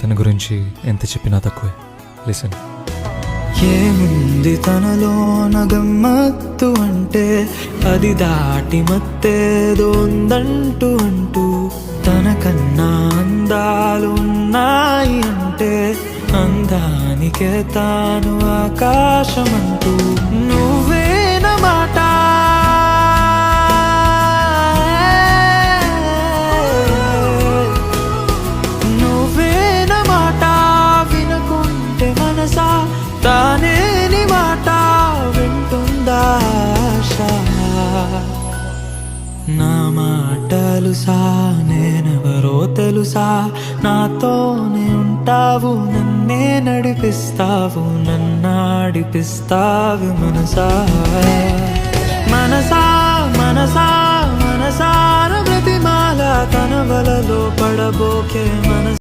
తన గురించి ఎంత చెప్పినా తక్కువే. లిసన్. ఏముంది తనలోన గమ్మత్తు అంటే అది దాటి మత్తేదో ఉందంటూ అంటూ తనకన్నా అందాలు ఉన్నాయి అంటే అందానికే తాను ఆకాశమంటూ నువ్వేనమాట నువ్వేనమాట వినకుంటే మనసా తానే నీ మాట వింటుందా ఆశ. నా మాటలుసా నేనెవరో తెలుసా నాతోనే ఉంటావు నన్నే నడిపిస్తావు నన్నాడిపిస్తావు మనసా మనసా మనసా మనసార ప్రతిమాల తన వలలో పడబోకే మనసా.